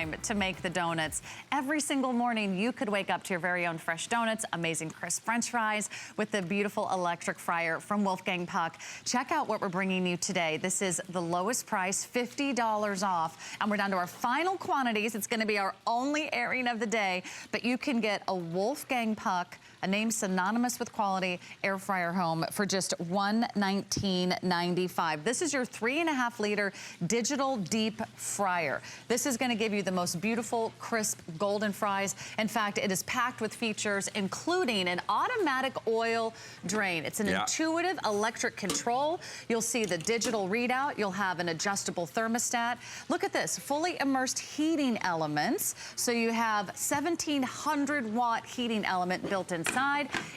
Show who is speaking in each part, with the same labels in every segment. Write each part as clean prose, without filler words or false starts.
Speaker 1: time to make the donuts. Every single morning, you could wake up to your very own fresh donuts, amazing crisp French fries with the beautiful electric fryer from Wolfgang Puck. Check out what we're bringing you today. This is the lowest price, $50 off, and we're down to our final quantities. It's gonna be our only airing of the day, but you can get a Wolfgang Puck, a name synonymous with quality, air fryer home for just $119.95. This is your 3.5 liter digital deep fryer. This is gonna give you the most beautiful, crisp, golden fries. In fact, it is packed with features, including an automatic oil drain. It's an intuitive electric control. You'll see the digital readout. You'll have an adjustable thermostat. Look at this, fully immersed heating elements. So you have 1,700 watt heating element built inside.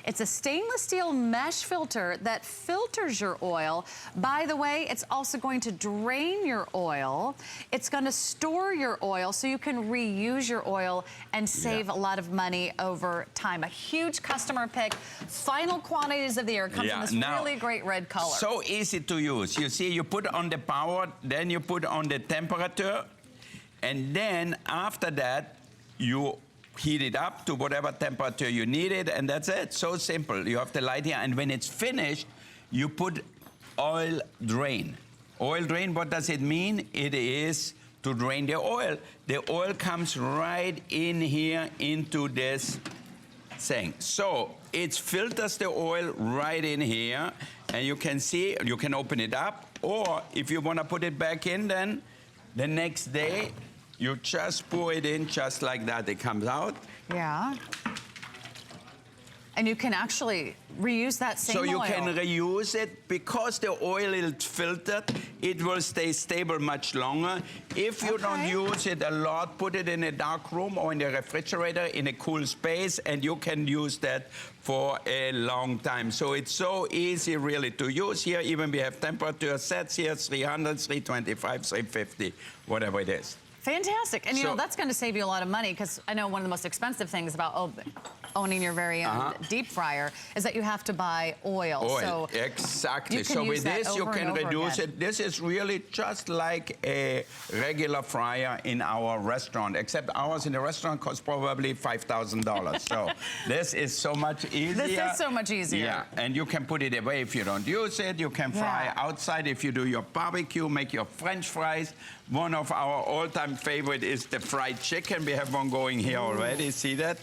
Speaker 1: It's a stainless steel mesh filter that filters your oil. By the way, it's also going to drain your oil. It's going to store your oil so you can reuse your oil and save a lot of money over time. A huge customer pick. Final quantities of the year. Comes in this really great red color.
Speaker 2: So easy to use. You see, you put on the power, then you put on the temperature, and then after that, you heat it up to whatever temperature you need it, and that's it. So simple. You have the light here, and when it's finished, you put oil drain. Oil drain, what does it mean? It is to drain the oil. The oil comes right in here into this thing. So it filters the oil right in here, and you can see, you can open it up, or if you want to put it back in, then the next day, you just pour it in just like that. It comes out.
Speaker 1: Yeah. And you can actually reuse that same oil.
Speaker 2: So you can reuse it. Because the oil is filtered, it will stay stable much longer. If you don't use it a lot, put it in a dark room or in the refrigerator in a cool space, and you can use that for a long time. So it's so easy really to use. Here even we have temperature sets here, 300, 325, 350, whatever it is.
Speaker 1: Fantastic. And you know, that's going to save you a lot of money, because I know one of the most expensive things about owning your very own deep fryer is that you have to buy oil. So
Speaker 2: exactly. So with this, you can reduce it. This is really just like a regular fryer in our restaurant, except ours in the restaurant costs probably $5,000. So this is so much easier.
Speaker 1: This is so much easier.
Speaker 2: Yeah, and you can put it away if you don't use it. You can fry outside if you do your barbecue, make your French fries. One of our all-time favorite is the fried chicken. We have one going here already. See that?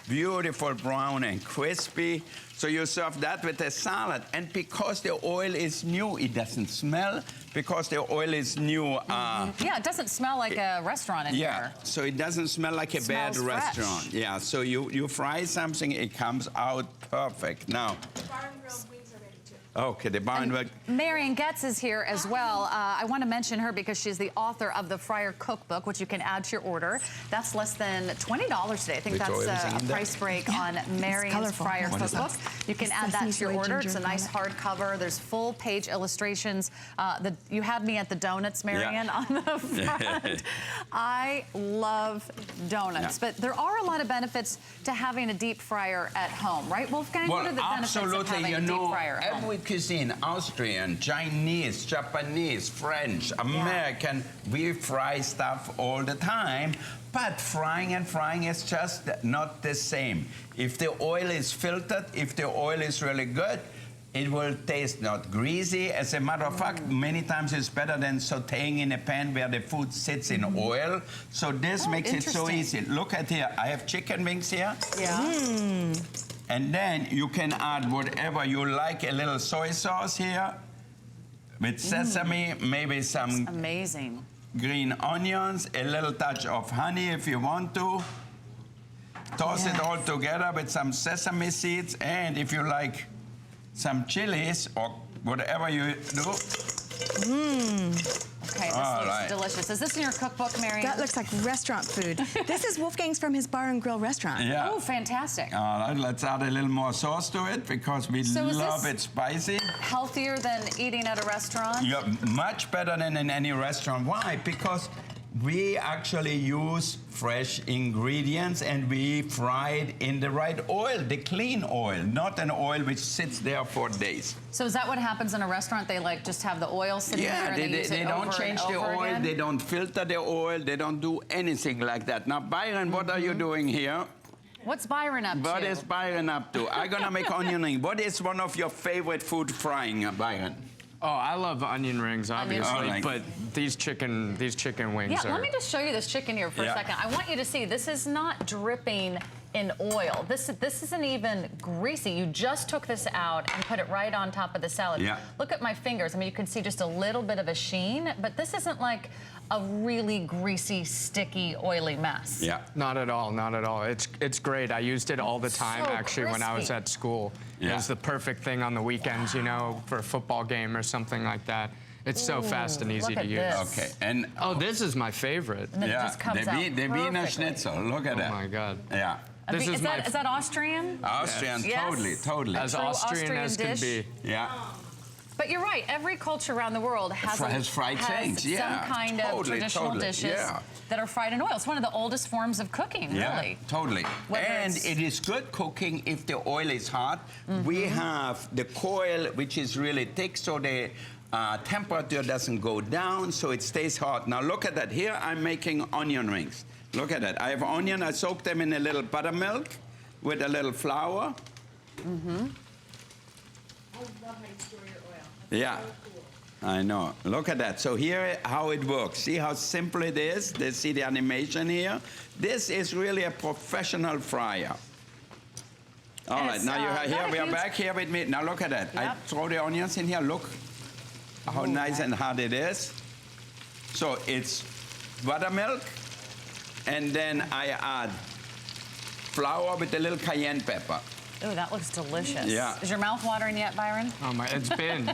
Speaker 2: Beautiful brown and crispy. So you serve that with a salad. And because the oil is new, it doesn't smell. Because the oil is new.
Speaker 1: Yeah, it doesn't smell like a restaurant in here.
Speaker 2: So it doesn't smell like a bad restaurant. Yeah, so you fry something, it comes out perfect. Now. Okay, the bar and grill.
Speaker 1: Marion Getz is here as well. I want to mention her because she's the author of the Fryer Cookbook, which you can add to your order. That's less than $20 today. I think that's a price break on Marion's Fryer Cookbook. You can add that to your order. It's a nice hardcover. There's full page illustrations. You have me at the donuts, Marion, on the front. I love donuts, but there are a lot of benefits to having a deep fryer at home, right, Wolfgang?
Speaker 2: Well,
Speaker 1: what are the benefits of having a deep fryer at home?
Speaker 2: Cuisine, Austrian, Chinese, Japanese, French, American, we fry stuff all the time, but frying and frying is just not the same. If the oil is filtered, if the oil is really good, it will taste not greasy. As a matter of fact, many times it's better than sauteing in a pan where the food sits in oil. So this makes it so easy. Look at here, I have chicken wings here.
Speaker 1: Yeah.
Speaker 2: And then you can add whatever you like, a little soy sauce here with sesame, maybe some green onions, a little touch of honey if you want to. Toss it all together with some sesame seeds, and if you like some chilies or whatever you do.
Speaker 1: Okay, this looks delicious. Is this in your cookbook, Marion?
Speaker 3: That looks like restaurant food. This is Wolfgang's from his bar and grill restaurant.
Speaker 2: Yeah.
Speaker 1: Oh, fantastic.
Speaker 2: All right, let's add a little more sauce to it because we love it spicy.
Speaker 1: Healthier than eating at a restaurant?
Speaker 2: Yeah, much better than in any restaurant. Why? Because we actually use fresh ingredients and we fry it in the right oil, the clean oil, not an oil which sits there for days.
Speaker 1: So is that what happens in a restaurant? They like just have the oil sitting there and they use
Speaker 2: they
Speaker 1: it
Speaker 2: don't
Speaker 1: over
Speaker 2: change
Speaker 1: and
Speaker 2: the
Speaker 1: over
Speaker 2: oil,
Speaker 1: again?
Speaker 2: they don't filter the oil, they don't do anything like that. Now, Byron, what are you doing here?
Speaker 1: What's Byron up to?
Speaker 2: What is Byron up to? I'm gonna make onion ring. What is one of your favorite food frying, Byron?
Speaker 4: Oh, I love onion rings, obviously,
Speaker 2: Onion rings.
Speaker 4: but these chicken wings
Speaker 1: Yeah,
Speaker 4: are...
Speaker 1: let me just show you this chicken here for a second. I want you to see, this is not dripping in oil. This isn't even greasy. You just took this out and put it right on top of the salad.
Speaker 2: Yeah.
Speaker 1: Look at my fingers. I mean, you can see just a little bit of a sheen, but this isn't like a really greasy, sticky, oily mess.
Speaker 2: Yeah.
Speaker 4: Not at all, not at all. It's great. I used it all the time,
Speaker 1: So
Speaker 4: actually, when I was
Speaker 1: crispy.
Speaker 4: at school.
Speaker 2: Yeah.
Speaker 4: It was the perfect thing on the weekends, you know, for a football game or something like that. It's so fast and easy
Speaker 1: look
Speaker 4: to
Speaker 1: at
Speaker 4: use.
Speaker 1: this.
Speaker 2: Okay, and
Speaker 4: Oh, this is my favorite.
Speaker 1: And then it just comes
Speaker 2: the
Speaker 1: out
Speaker 2: the Wiener
Speaker 1: perfectly.
Speaker 2: Schnitzel. Look at
Speaker 4: Oh
Speaker 2: that.
Speaker 4: my God.
Speaker 2: Yeah.
Speaker 4: This is my
Speaker 1: Is that Austrian?
Speaker 2: Austrian,
Speaker 1: Yes.
Speaker 2: totally.
Speaker 4: as
Speaker 1: true
Speaker 4: Austrian as can
Speaker 1: Austrian
Speaker 4: be.
Speaker 2: Yeah.
Speaker 1: But you're right. Every culture around the world has
Speaker 2: fried things. Yeah,
Speaker 1: some kind of
Speaker 2: totally,
Speaker 1: traditional
Speaker 2: totally,
Speaker 1: dishes
Speaker 2: yeah.
Speaker 1: that are fried in oil. It's one of the oldest forms of cooking, really.
Speaker 2: Totally.
Speaker 1: Whether
Speaker 2: And
Speaker 1: it's-
Speaker 2: it is good cooking if the oil is hot. We have the coil, which is really thick, so the temperature doesn't go down, so it stays hot. Now look at that. Here I'm making onion rings. Look at that. I have onion. I soak them in a little buttermilk with a little flour.
Speaker 5: I love how you store your oil.
Speaker 2: Yeah. I know. Look at that. So here, how it works. See how simple it is? They see the animation here. This is really a professional fryer. All
Speaker 1: And
Speaker 2: right,
Speaker 1: it's,
Speaker 2: now
Speaker 1: not
Speaker 2: here
Speaker 1: a
Speaker 2: we are
Speaker 1: huge-
Speaker 2: back here with me. Now look at that. I
Speaker 1: Yep.
Speaker 2: throw the onions in here. Look how nice and hot it is. So it's buttermilk, and then I add flour with a little cayenne pepper.
Speaker 1: Ooh, that looks delicious.
Speaker 2: Yeah.
Speaker 1: Is your mouth watering yet, Byron?
Speaker 4: Oh my, it's been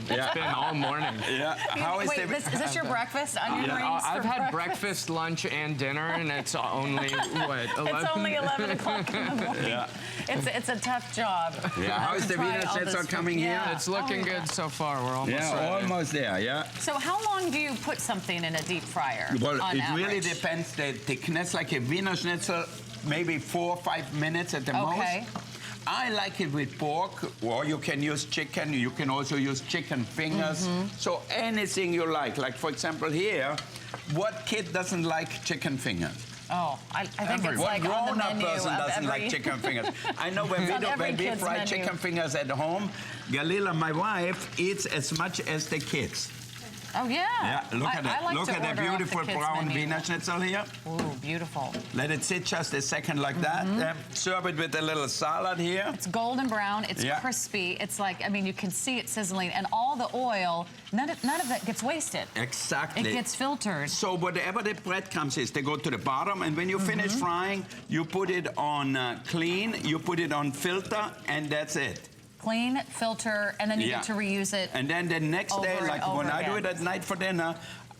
Speaker 4: all morning.
Speaker 2: Yeah. How is
Speaker 1: Wait,
Speaker 2: the...
Speaker 1: is this your breakfast? Onion
Speaker 4: Yeah,
Speaker 1: rings
Speaker 4: I've
Speaker 1: for
Speaker 4: had breakfast, lunch, and dinner, and it's only, what, 11?
Speaker 1: It's only 11 o'clock in the morning.
Speaker 2: Yeah.
Speaker 1: It's a tough job.
Speaker 2: Yeah, how is the
Speaker 1: Try
Speaker 2: Wiener
Speaker 1: all
Speaker 2: Schnitzel
Speaker 1: this
Speaker 2: coming
Speaker 1: food.
Speaker 2: here?
Speaker 1: Yeah.
Speaker 4: It's looking
Speaker 1: Oh, yeah.
Speaker 4: good so far. We're almost
Speaker 2: Yeah,
Speaker 4: ready.
Speaker 2: almost there, yeah.
Speaker 1: So how long do you put something in a deep fryer
Speaker 2: Well,
Speaker 1: on
Speaker 2: it really
Speaker 1: average?
Speaker 2: depends. The thickness, like a Wiener Schnitzel, maybe 4 or 5 minutes at the
Speaker 1: Okay.
Speaker 2: most. I like it with pork, or you can use chicken. You can also use chicken fingers. So anything you like. Like, for example, here, what kid doesn't like chicken fingers?
Speaker 1: Oh, I think it's
Speaker 2: What
Speaker 1: like on the
Speaker 2: grown-up
Speaker 1: menu
Speaker 2: person
Speaker 1: of
Speaker 2: doesn't
Speaker 1: every...
Speaker 2: like chicken fingers? I know when
Speaker 1: It's on every
Speaker 2: when we
Speaker 1: kid's
Speaker 2: fry
Speaker 1: menu.
Speaker 2: chicken fingers at home, Galila, my wife, eats as much as the kids.
Speaker 1: Oh, yeah.
Speaker 2: Yeah, look at
Speaker 1: I
Speaker 2: that.
Speaker 1: like
Speaker 2: Look
Speaker 1: to
Speaker 2: at that
Speaker 1: order off the
Speaker 2: beautiful
Speaker 1: kids'
Speaker 2: brown
Speaker 1: menu.
Speaker 2: Wiener Schnitzel here.
Speaker 1: Ooh, beautiful.
Speaker 2: Let it sit just a second like that. Serve it with a little salad here.
Speaker 1: It's golden brown. It's
Speaker 2: Yeah.
Speaker 1: crispy. It's like, I mean, you can see it sizzling. And all the oil, none of that gets wasted.
Speaker 2: Exactly.
Speaker 1: It gets filtered.
Speaker 2: So whatever the breadcrumbs is, they go to the bottom, and when you finish frying, you put it on clean, you put it on filter, and that's it.
Speaker 1: Clean, filter, and then you
Speaker 2: Yeah.
Speaker 1: get to reuse it.
Speaker 2: And then the next day,
Speaker 1: Over and
Speaker 2: like when
Speaker 1: over
Speaker 2: I do it
Speaker 1: again.
Speaker 2: at night for dinner,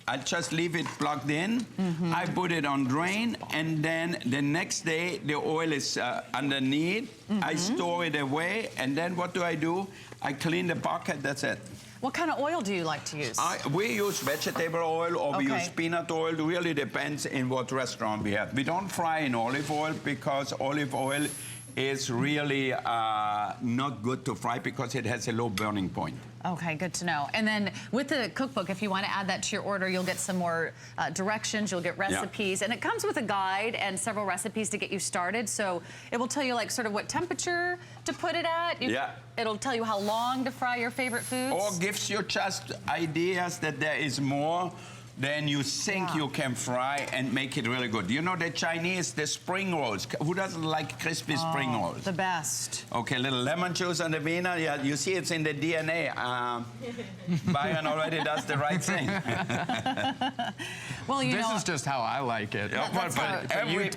Speaker 2: I just leave it plugged in. I put it on drain, and then the next day the oil is underneath. I store it away, and then what do? I clean the bucket. That's it.
Speaker 1: What kind of oil do you like to use?
Speaker 2: We use vegetable oil or we
Speaker 1: Okay.
Speaker 2: use peanut oil. It really depends in what restaurant we have. We don't fry in olive oil because olive oil is really not good to fry because it has a low burning point.
Speaker 1: Okay, good to know. And then with the cookbook, if you want to add that to your order, you'll get some more directions, you'll get recipes, and it comes with a guide and several recipes to get you started. So it will tell you like sort of what temperature to put it at. It'll tell you how long to fry your favorite foods.
Speaker 2: Or gives you just ideas that there is more than you think you can fry and make it really good. You know the Chinese, the spring rolls. Who doesn't like crispy spring rolls?
Speaker 1: The best.
Speaker 2: Okay, little lemon juice on the Wiener. Yeah, you see it's in the DNA. Byron already does the right thing.
Speaker 1: Well, you
Speaker 4: This
Speaker 1: know,
Speaker 4: is just how I like it.
Speaker 2: Yeah,
Speaker 1: that's how-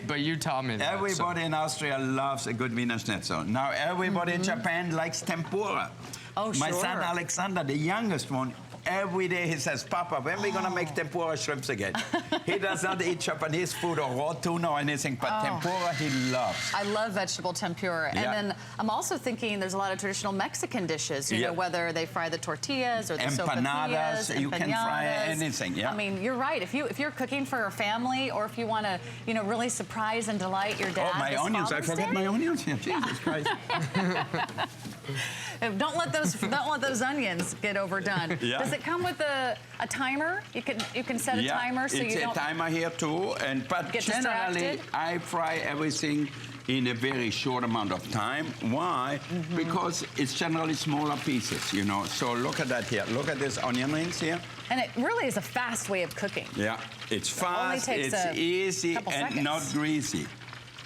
Speaker 4: But you tell me that. so-
Speaker 2: Everybody in Austria loves a good Wiener Schnitzel. Now everybody in Japan likes tempura.
Speaker 1: Oh,
Speaker 2: My son
Speaker 1: sure.
Speaker 2: Alexander, the youngest one, every day he says, Papa, when are we going to make tempura shrimps again? He does not eat Japanese food or raw tuna or anything, but tempura he loves.
Speaker 1: I love vegetable tempura.
Speaker 2: Yeah.
Speaker 1: And then I'm also thinking there's a lot of traditional Mexican dishes, you know, whether they fry the tortillas or the
Speaker 2: empanadas,
Speaker 1: sopapillas,
Speaker 2: you can fry anything, yeah.
Speaker 1: I mean, you're right. If you're cooking for a family, or if you want to, you know, really surprise and delight your dad.
Speaker 2: Oh, my onions! I forgot my onions here. Jesus Christ!
Speaker 1: Don't let those onions get overdone.
Speaker 2: Yeah.
Speaker 1: Does it come with a timer? You can set a timer so you don't.
Speaker 2: It's a timer here too, but
Speaker 1: get
Speaker 2: generally
Speaker 1: distracted?
Speaker 2: I fry everything in a very short amount of time. Why? Because it's generally smaller pieces, you know. So look at that here. Look at this onion rings here.
Speaker 1: And it really is a fast way of cooking.
Speaker 2: Yeah, it's fast,
Speaker 1: only takes
Speaker 2: it's easy and
Speaker 1: seconds.
Speaker 2: not greasy.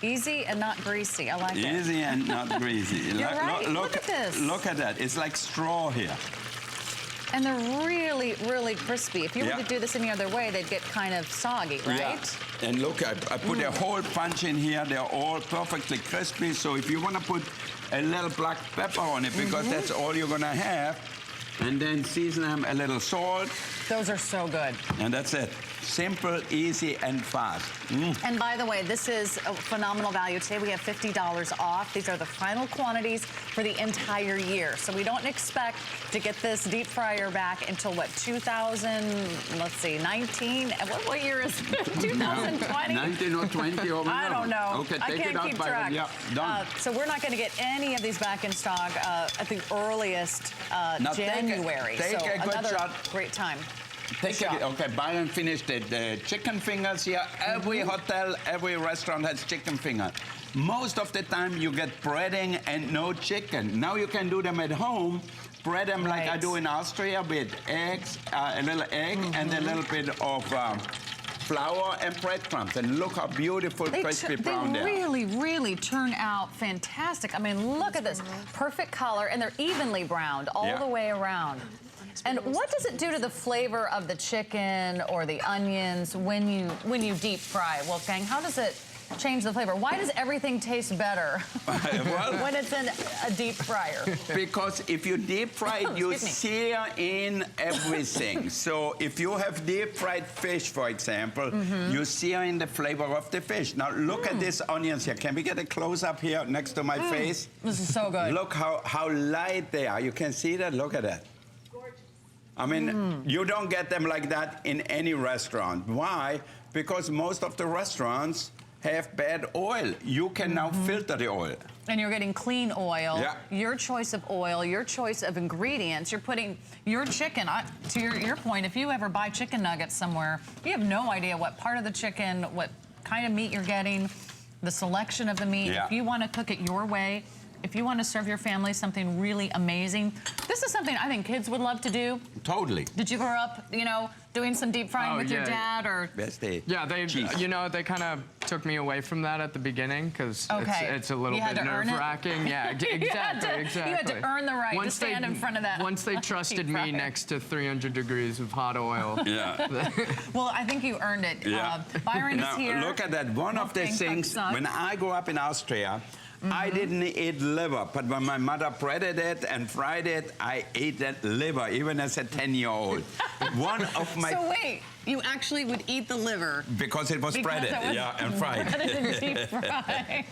Speaker 1: Easy and not greasy. I like it.
Speaker 2: Easy and not greasy.
Speaker 1: You're right. Look at this.
Speaker 2: Look at that. It's like straw here.
Speaker 1: And they're really, really crispy. If you were to do this any other way, they'd get kind of soggy, right?
Speaker 2: Yeah. And look, I put a whole bunch in here. They're all perfectly crispy. So if you want to put a little black pepper on it, because that's all you're going to have, and then season them a little salt.
Speaker 1: Those are so good.
Speaker 2: And that's it. Simple, easy, and fast.
Speaker 1: And by the way, this is a phenomenal value. Today we have $50 off. These are the final quantities for the entire year. So we don't expect to get this deep fryer back until what, 19? What year is it? 2020?
Speaker 2: 19 or 20 or
Speaker 1: I don't know.
Speaker 2: Okay,
Speaker 1: I
Speaker 2: take
Speaker 1: can't
Speaker 2: it out
Speaker 1: keep
Speaker 2: by
Speaker 1: track.
Speaker 2: Yeah, done.
Speaker 1: So we're not going to get any of these back in stock at the earliest
Speaker 2: Now
Speaker 1: January.
Speaker 2: Take
Speaker 1: so
Speaker 2: a good
Speaker 1: another
Speaker 2: shot.
Speaker 1: great time.
Speaker 2: Okay, Byron finished it. The chicken fingers here. Every hotel, every restaurant has chicken finger. Most of the time you get breading and no chicken. Now you can do them at home. Bread them like I do in Austria with eggs, a little egg and a little bit of flour and breadcrumbs. And look how beautiful crispy brown they are.
Speaker 1: They really, really turn out fantastic. I mean, look at this. Perfect color, and they're evenly browned all the way around. And what does it do to the flavor of the chicken or the onions when you deep fry, Wolfgang? How does it change the flavor? Why does everything taste better when it's in a deep fryer?
Speaker 2: Because if you deep fry it, you sear in everything. So if you have deep fried fish, for example, you sear in the flavor of the fish. Now look at these onions here. Can we get a close-up here next to my face?
Speaker 1: This is so good.
Speaker 2: Look how light they are. You can see that? Look at that. I mean, you don't get them like that in any restaurant. Why? Because most of the restaurants have bad oil. You can now filter the oil.
Speaker 1: And you're getting clean oil, your choice of oil, your choice of ingredients. You're putting your chicken, to your point, if you ever buy chicken nuggets somewhere, you have no idea what part of the chicken, what kind of meat you're getting, the selection of the meat. If you want to cook it your way, if you want to serve your family something really amazing, this is something I think kids would love to do.
Speaker 2: Totally.
Speaker 1: Did you grow up, you know, doing some deep frying with your dad, or?
Speaker 4: Yeah, they, you know, they kind of took me away from that at the beginning because it's a little bit nerve-wracking. Yeah, exactly.
Speaker 1: You had to earn the right to stand in front of that.
Speaker 4: Once they trusted me next to 300 degrees of hot oil.
Speaker 1: Well, I think you earned it. Byron is here.
Speaker 2: Look at that. One of the things, when I grew up in Austria, I didn't eat liver, but when my mother breaded it and fried it, I ate that liver, even as a 10-year-old. One of my...
Speaker 1: So wait, you actually would eat the liver?
Speaker 2: Because it was breaded, and fried.
Speaker 1: Breaded and deep fried.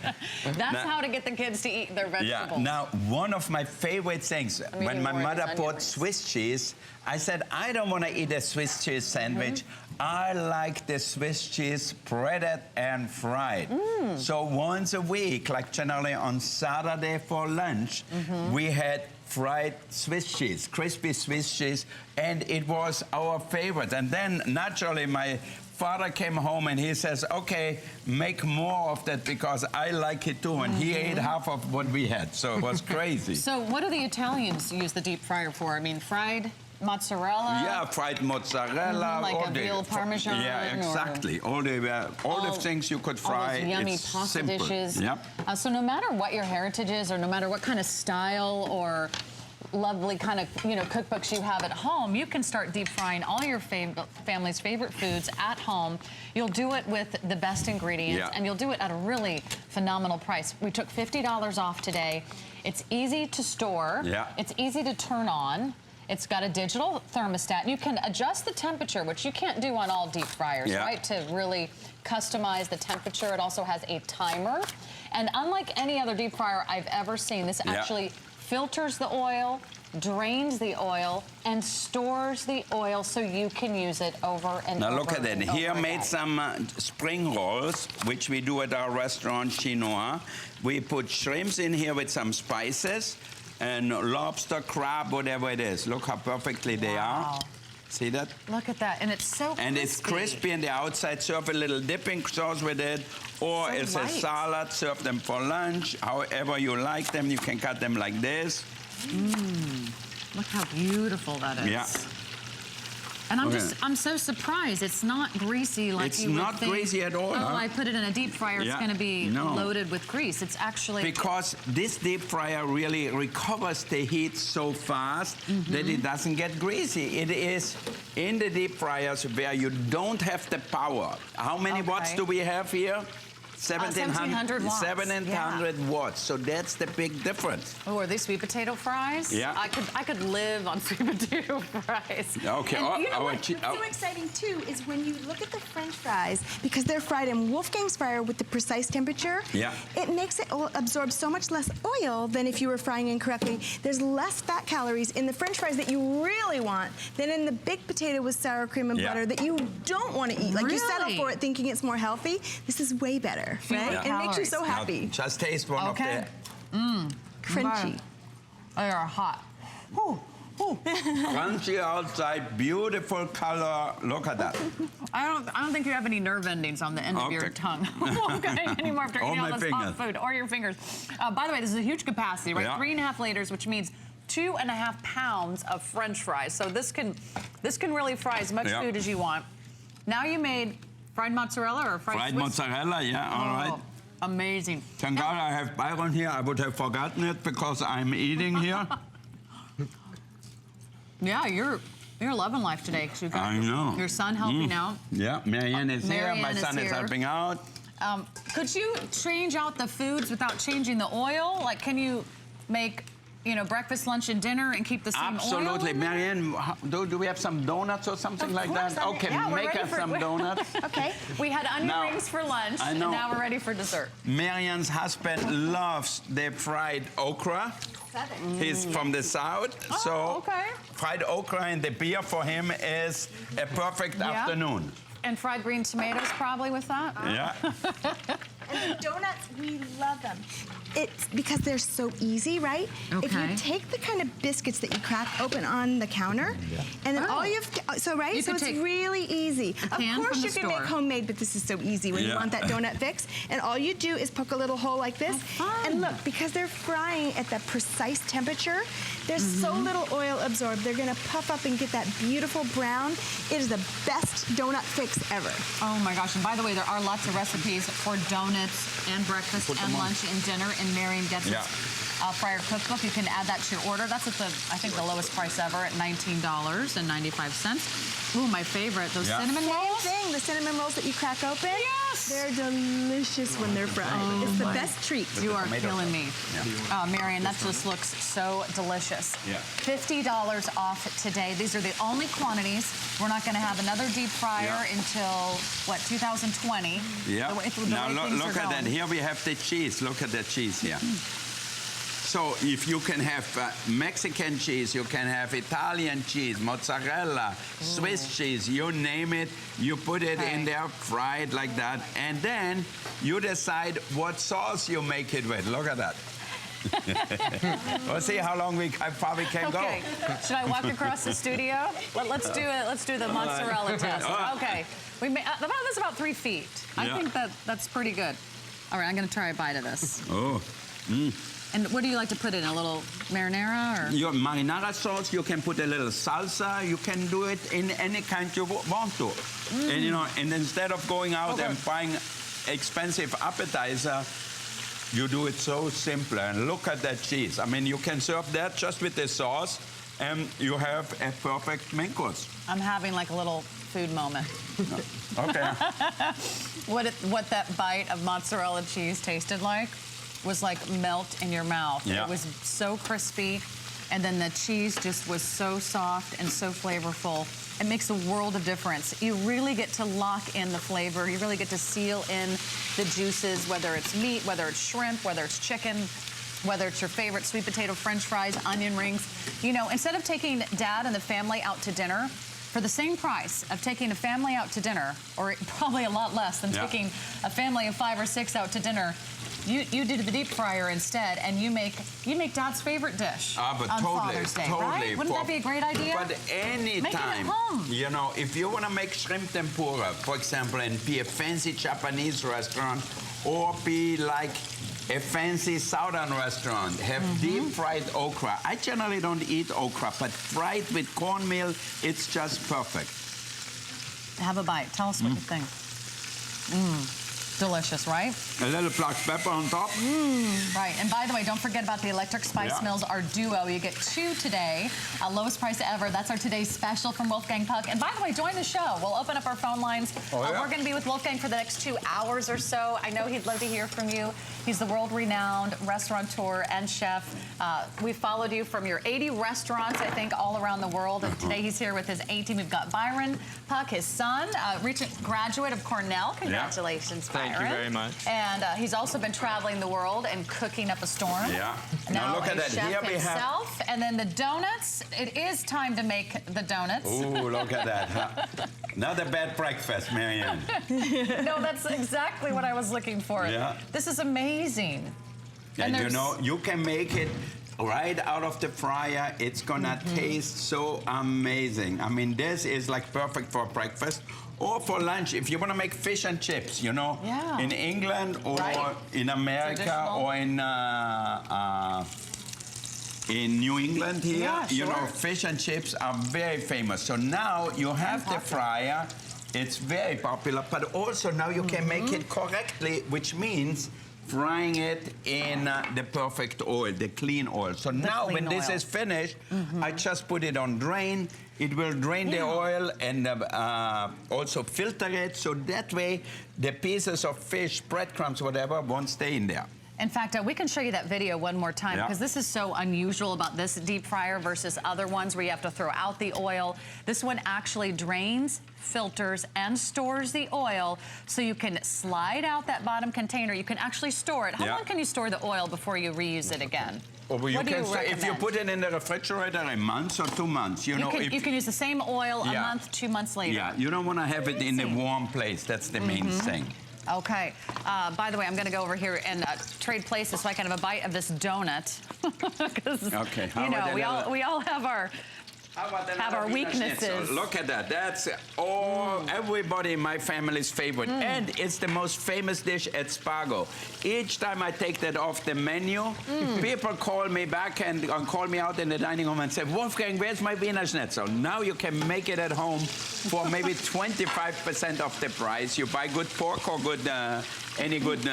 Speaker 1: That's how to get the kids to eat their vegetables.
Speaker 2: Yeah, now, one of my favorite things, when my mother bought Swiss cheese, I said, I don't want to eat a Swiss cheese sandwich. I like the Swiss cheese breaded and fried. So once a week, like generally on Saturday for lunch, we had fried Swiss cheese, crispy Swiss cheese, and it was our favorite. And then naturally my father came home and he says, okay, make more of that because I like it too. And he ate half of what we had, so it was crazy.
Speaker 1: So what do the Italians use the deep fryer for? I mean, fried mozzarella?
Speaker 2: Yeah, fried mozzarella.
Speaker 1: Like a veal parmesan?
Speaker 2: Yeah, exactly. All the things you could fry.
Speaker 1: All those yummy
Speaker 2: it's
Speaker 1: pasta
Speaker 2: simple.
Speaker 1: dishes.
Speaker 2: Yep.
Speaker 1: So no matter what your heritage is, or no matter what kind of style or lovely kind of, cookbooks you have at home, you can start deep frying all your family's favorite foods at home. You'll do it with the best ingredients, and you'll do it at a really phenomenal price. We took $50 off today. It's easy to store. It's easy to turn on. It's got a digital thermostat. You can adjust the temperature, which you can't do on all deep fryers, right? To really customize the temperature. It also has a timer. And unlike any other deep fryer I've ever seen, this actually filters the oil, drains the oil, and stores the oil so you can use it over and over.
Speaker 2: Now look at that. Here made some spring rolls, which we do at our restaurant, Chinois. We put shrimps in here with some spices and lobster, crab, whatever it is. Look how perfectly they are. See that?
Speaker 1: Look at that, and it's so crispy.
Speaker 2: And it's crispy on the outside. Serve a little dipping sauce with it, or
Speaker 1: so
Speaker 2: it's
Speaker 1: light.
Speaker 2: a salad. Serve them for lunch. However you like them, you can cut them like this.
Speaker 1: Look how beautiful that is.
Speaker 2: Yeah.
Speaker 1: And I'm so surprised it's not greasy like you would think.
Speaker 2: It's not greasy at all.
Speaker 1: Oh, I put it in a deep fryer, it's gonna be loaded with grease. It's actually...
Speaker 2: Because this deep fryer really recovers the heat so fast that it doesn't get greasy. It is in the deep fryers where you don't have the power. How many watts do we have here?
Speaker 1: 1700 watts.
Speaker 2: 1700 watts. So that's the big difference.
Speaker 1: Oh, are these sweet potato fries?
Speaker 2: Yeah.
Speaker 1: I could live on sweet potato fries.
Speaker 2: Okay.
Speaker 3: And you know what's so exciting too is when you look at the French fries, because they're fried in Wolfgang's fryer with the precise temperature. It makes it absorb so much less oil than if you were frying incorrectly. There's less fat calories in the French fries that you really want than in the big potato with sour cream and butter that you don't want to eat. Like you settle for it thinking it's more healthy. This is way better. Right? It makes you so happy.
Speaker 2: Now, just taste one of the...
Speaker 3: Crunchy.
Speaker 1: They are hot.
Speaker 2: Crunchy outside, beautiful color. Look at that.
Speaker 1: I don't think you have any nerve endings on the end of your tongue. Anymore after eating all this hot food, or your fingers. By the way, this is a huge capacity, right? 3.5 liters, which means 2.5 pounds of French fries. So this can really fry as much food as you want. Now you made fried mozzarella or fried Swiss?
Speaker 2: Mozzarella, all right.
Speaker 1: Amazing.
Speaker 2: Thank God I have Byron here. I would have forgotten it because I'm eating here.
Speaker 1: Yeah, you're loving life today because you've got your son helping out.
Speaker 2: Yeah, Marianne is here. My son is helping out.
Speaker 1: Could you change out the foods without changing the oil? Like, can you make breakfast, lunch, and dinner and keep the same oil?
Speaker 2: Absolutely. Marianne, do we have some donuts or something like that? Okay, make us some donuts.
Speaker 1: Okay. We had onion rings for lunch, and now we're ready for dessert.
Speaker 2: Marianne's husband loves the fried okra. He's from the south, so fried okra and the beer for him is a perfect afternoon.
Speaker 1: And fried green tomatoes probably with that?
Speaker 2: Yeah.
Speaker 3: And the donuts, we love them. It's because they're so easy, right?
Speaker 1: Okay.
Speaker 3: If you take the kind of biscuits that you crack open on the counter, and then all you have to, so it's really easy. Of course you can make homemade, but this is so easy when you want that donut fix. And all you do is poke a little hole like this. And look, because they're frying at that precise temperature, there's so little oil absorbed, they're gonna puff up and get that beautiful brown. It is the best donut fix ever.
Speaker 1: Oh my gosh, and by the way, there are lots of recipes for donuts and breakfast and lunch and dinner in Marion Getz's Fryer Cookbook. You can add that to your order. That's at I think the lowest price ever at $19.95. Ooh, my favorite, those cinnamon rolls.
Speaker 3: Same thing, the cinnamon rolls that you crack open. Yes! They're delicious when they're fried. It's the best treat.
Speaker 1: You are killing me. Marion, that just looks so delicious. $50 off today. These are the only quantities. We're not going to have another deep fryer until, what, 2020?
Speaker 2: Yeah. Now look at that. Here we have the cheese. Look at the cheese here. So if you can have Mexican cheese, you can have Italian cheese, mozzarella, Swiss cheese, you name it, you put it in there, fry it like that, and then you decide what sauce you make it with. Look at that. We'll see how far we can go.
Speaker 1: Should I walk across the studio? Let's do the mozzarella test. Okay. That's about 3 feet. I think that's pretty good. All right, I'm going to try a bite of this. And what do you like to put in? A little marinara? Or?
Speaker 2: Your marinara sauce, you can put a little salsa. You can do it in any kind you want to. And, and instead of going out and buying expensive appetizer, you do it so simple. And look at that cheese. I mean, you can serve that just with the sauce, and you have a perfect main course.
Speaker 1: I'm having like a little food moment.
Speaker 2: Okay.
Speaker 1: What that bite of mozzarella cheese tasted like was like melt in your mouth. It was so crispy. And then the cheese just was so soft and so flavorful. It makes a world of difference. You really get to lock in the flavor. You really get to seal in the juices, whether it's meat, whether it's shrimp, whether it's chicken, whether it's your favorite sweet potato French fries, onion rings. You know, instead of taking Dad and the family out to dinner, for the same price of taking a family out to dinner, or probably a lot less than taking a family of 5 or 6 out to dinner, you did the deep fryer instead, and you make Dad's favorite dish
Speaker 2: but
Speaker 1: on
Speaker 2: totally,
Speaker 1: Father's Day,
Speaker 2: totally.
Speaker 1: right? Wouldn't that be a great idea?
Speaker 2: But anytime, you know, if you want to make shrimp tempura, for example, and be a fancy Japanese restaurant, or be like a fancy southern restaurant, have deep fried okra. I generally don't eat okra, but fried with cornmeal, it's just perfect.
Speaker 1: Have a bite. Tell us what you think. Delicious, right?
Speaker 2: A little black pepper on top.
Speaker 1: Right, and by the way, don't forget about the electric spice mills, our duo. You get 2 today, lowest price ever. That's our today's special from Wolfgang Puck. And by the way, join the show. We'll open up our phone lines. We're going to be with Wolfgang for the next 2 hours or so. I know he'd love to hear from you. He's the world-renowned restaurateur and chef. We followed you from your 80 restaurants, I think, all around the world. And today he's here with his A team. We've got Byron Puck, his son, recent graduate of Cornell. Congratulations, Byron.
Speaker 4: Thank you very much.
Speaker 1: And he's also been traveling the world and cooking up a storm.
Speaker 2: Yeah.
Speaker 1: Now
Speaker 2: look at that.
Speaker 1: Chef
Speaker 2: Here we
Speaker 1: himself.
Speaker 2: have.
Speaker 1: And then the donuts. It is time to make the donuts.
Speaker 2: Ooh, look at that. Huh? Not a bad breakfast, Marianne.
Speaker 1: No, that's exactly what I was looking for.
Speaker 2: Yeah.
Speaker 1: This is amazing.
Speaker 2: And you know, you can make it right out of the fryer. It's gonna taste so amazing. I mean, this is like perfect for breakfast or for lunch. If you wanna make fish and chips, you know, in England or in America or in New England here, you know, fish and chips are very famous. So now you have the fryer. It's very popular, but also now you can make it correctly, which means frying it in the perfect oil, the clean oil. So now when this is finished, I just put it on drain. It will drain the oil and also filter it, so that way the pieces of fish, breadcrumbs, whatever, won't stay in there.
Speaker 1: In fact, we can show you that video one more time because this is so unusual about this deep fryer versus other ones where you have to throw out the oil. This one actually drains, filters, and stores the oil so you can slide out that bottom container. You can actually store it. How long can you store the oil before you reuse it again?
Speaker 2: Well, you can say if you put it in the refrigerator a month or 2 months, you know.
Speaker 1: You can use the same oil a month, 2 months later.
Speaker 2: Yeah, you don't want to have it in a warm place. That's the main thing.
Speaker 1: Okay. By the way, I'm going to go over here and trade places so I can have a bite of this donut.
Speaker 2: Okay.
Speaker 1: You know, we all have our weaknesses.
Speaker 2: Look at that. That's all everybody in my family's favorite. And it's the most famous dish at Spago. Each time I take that off the menu, people call me back and call me out in the dining room and say, Wolfgang, where's my Wiener Schnitzel? Now you can make it at home for maybe 25% of the price. You buy good pork or good any good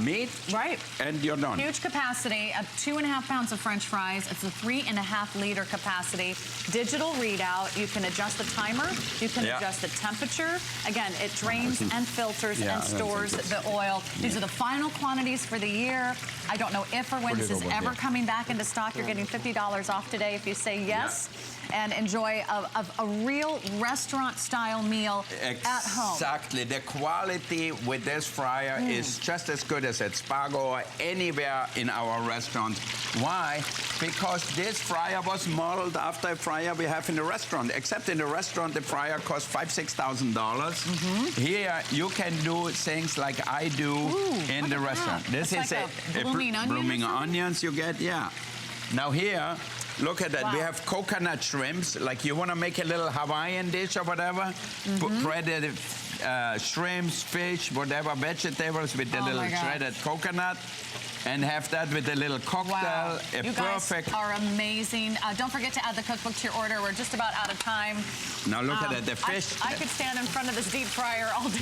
Speaker 2: meat.
Speaker 1: Right.
Speaker 2: And you're done.
Speaker 1: Huge capacity, 2.5 pounds of French fries. It's a 3.5-liter capacity. Digital readout. You can adjust the timer. You can adjust the temperature. Again, it drains and filters and stores the oil. These are the final quantities for the year. I don't know if or when this is ever coming back into stock. You're getting $50 off today if you say yes. And enjoy a real restaurant-style meal at home.
Speaker 2: Exactly. The quality with this fryer is just as good as at Spago or anywhere in our restaurants. Why? Because this fryer was modeled after a fryer we have in the restaurant. Except in the restaurant, the fryer costs $5,000, $6,000. Here, you can do things like I do in the restaurant. This is
Speaker 1: like a blooming
Speaker 2: onions you get, Now here, look at that. We have coconut shrimps. Like you want to make a little Hawaiian dish or whatever. Breaded shrimps, fish, whatever, vegetables with the little shredded coconut. And have that with a little cocktail.
Speaker 1: You guys are amazing. Don't forget to add the cookbook to your order. We're just about out of time.
Speaker 2: Now look at that, the fish.
Speaker 1: I could stand in front of this deep fryer all day.